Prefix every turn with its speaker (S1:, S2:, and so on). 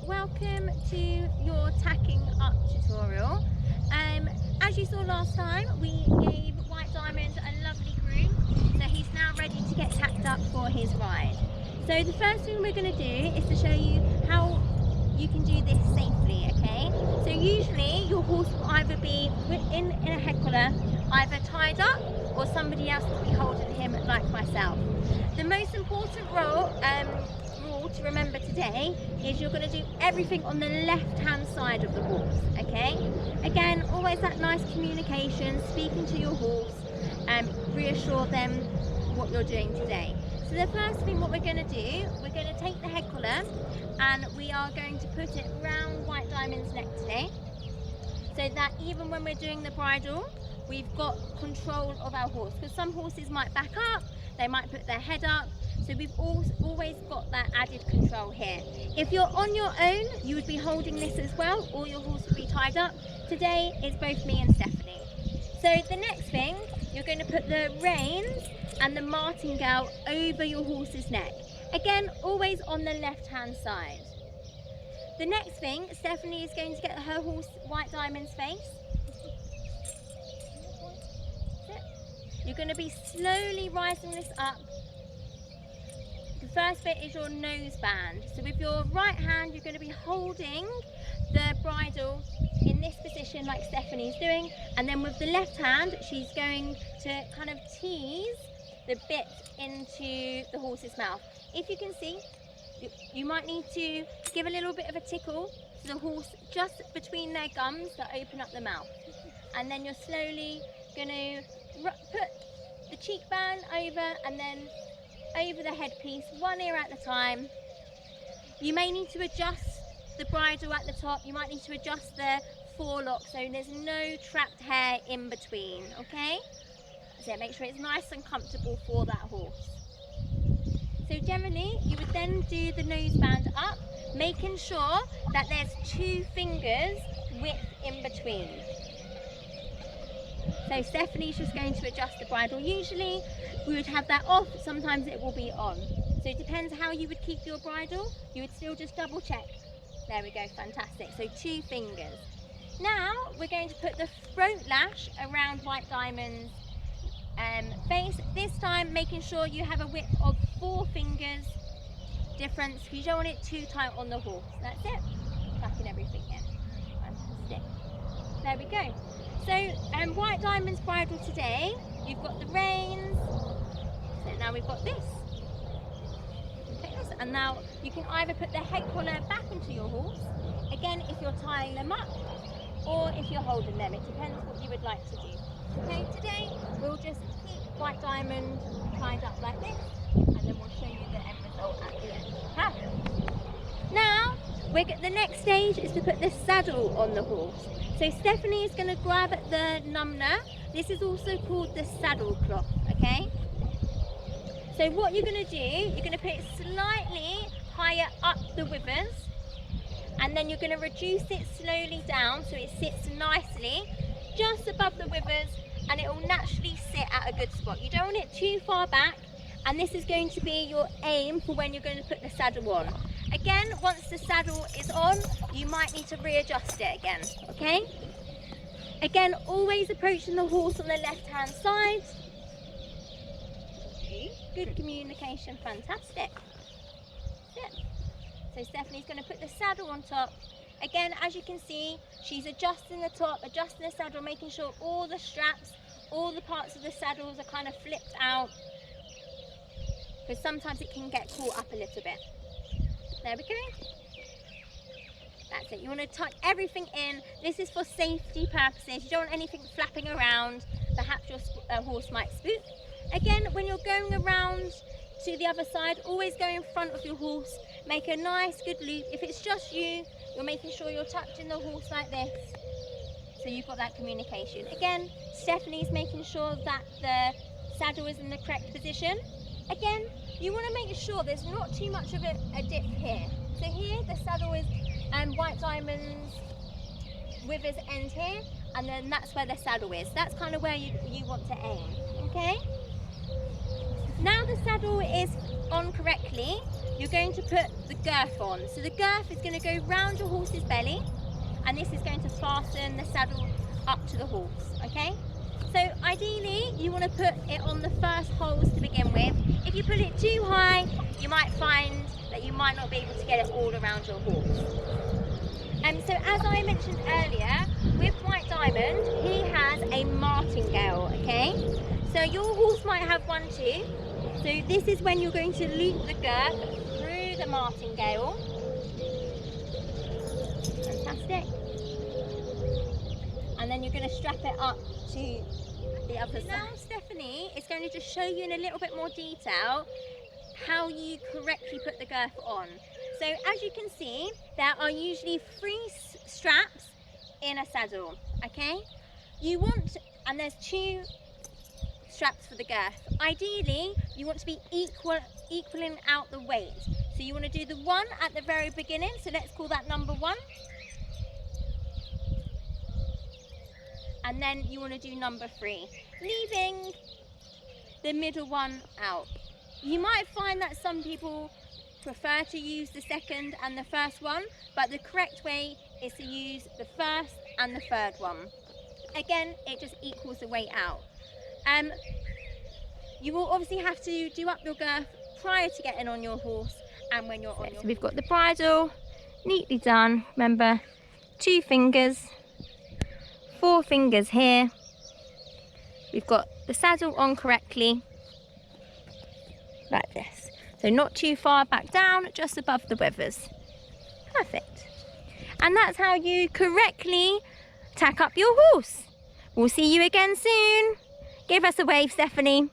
S1: welcome to your tacking up tutorial. As you saw last time, we gave White Diamond a lovely groom, so he's now ready to get tacked up for his ride. So the first thing we're going to do is to show you how you can do this safely, okay? So usually your horse will either be in a head collar, either tied up, or somebody else will be holding him like myself. The most important rule to remember today is you're going to do everything on the left hand side of the horse, okay? Again, always that nice communication, speaking to your horse and reassure them what you're doing today. So the first thing what we're going to do, we're going to take the head collar and we are going to put it around White Diamond's neck today, so that even when we're doing the bridle, we've got control of our horse, because some horses might back up, they might put their head up, so we've always got that added control here. If you're on your own, you would be holding this as well, or your horse would be tied up. Today it's both me and Stephanie. So the next thing, you're going to put the reins and the martingale over your horse's neck. Again, always on the left hand side. The next thing, Stephanie is going to get her horse White Diamond's face. You're going to be slowly rising this up. The first bit is your nose band. So with your right hand, you're going to be holding the bridle in this position like Stephanie's doing. And then with the left hand, she's going to kind of tease the bit into the horse's mouth. If you can see, you might need to give a little bit of a tickle to the horse just between their gums that open up the mouth. And then you're slowly going to put the cheek band over and then over the headpiece, one ear at a time. You may need to adjust the bridle at the top, you might need to adjust the forelock so there's no trapped hair in between, okay? So make sure it's nice and comfortable for that horse. So generally you would then do the nose band up, making sure that there's 2 fingers width in between. So Stephanie's just going to adjust the bridle. Usually we would have that off, sometimes it will be on. So it depends how you would keep your bridle. You would still just double check. There we go, fantastic. So 2 fingers. Now we're going to put the throat lash around White Diamond's face. This time making sure you have a width of 4 fingers difference, because you don't want it too tight on the horse. That's it. Tucking everything in. Fantastic. There we go. So White Diamond's bridle today, you've got the reins, so now we've got this. Take this, and now you can either put the head collar back into your horse, again if you're tying them up, or if you're holding them, it depends what you would like to do. Okay, today we'll just keep White Diamond tied up like this, and then we'll show you the end result at the end. Now, the next stage is to put the saddle on the horse. So Stephanie is going to grab the numner. This is also called the saddle cloth, okay? So what you're going to do, you're going to put it slightly higher up the withers, and then you're going to reduce it slowly down so it sits nicely just above the withers, and it will naturally sit at a good spot. You don't want it too far back, and this is going to be your aim for when you're going to put the saddle on. Again, once the saddle is on, you might need to readjust it again, okay? Again, always approaching the horse on the left-hand side. Good communication, fantastic. Good. So Stephanie's going to put the saddle on top. Again, as you can see, she's adjusting the top, adjusting the saddle, making sure all the straps, all the parts of the saddles are kind of flipped out, because sometimes it can get caught up a little bit. There we go. That's it. You want to tuck everything in. This is for safety purposes. You don't want anything flapping around. Perhaps your horse might spook. Again, when you're going around to the other side, always go in front of your horse. Make a nice good loop. If it's just you, you're making sure you're touching the horse like this, so you've got that communication. Again, Stephanie's making sure that the saddle is in the correct position. Again, you want to make sure there's not too much of a dip here. So here the saddle is White Diamond's withers end here, and then that's where the saddle is. That's kind of where you want to aim, okay? Now the saddle is on correctly, you're going to put the girth on. So the girth is going to go round your horse's belly, and this is going to fasten the saddle up to the horse, okay? So ideally, you want to put it on the first holes to begin with. If you put it too high, you might find that you might not be able to get it all around your horse. So as I mentioned earlier, with White Diamond, he has a martingale, okay? So your horse might have one too. So this is when you're going to loop the girth through the martingale. Fantastic. And then you're going to strap it up to the other side. Now Stephanie is going to just show you in a little bit more detail how you correctly put the girth on. So as you can see, there are usually 3 straps in a saddle, okay? And there's 2 straps for the girth. Ideally, you want to be equaling out the weight. So you want to do the one at the very beginning, so let's call that number 1. And then you want to do number 3, leaving the middle one out. You might find that some people prefer to use the second and the first one, but the correct way is to use the first and the third one. Again, it just equals the weight out. You will obviously have to do up your girth prior to getting on your horse and when you're on your horse. So we've got the bridle neatly done. Remember, 2 fingers, 4 fingers here. We've got the saddle on correctly, like this. So not too far back down, just above the withers. Perfect. And that's how you correctly tack up your horse. We'll see you again soon. Give us a wave, Stephanie.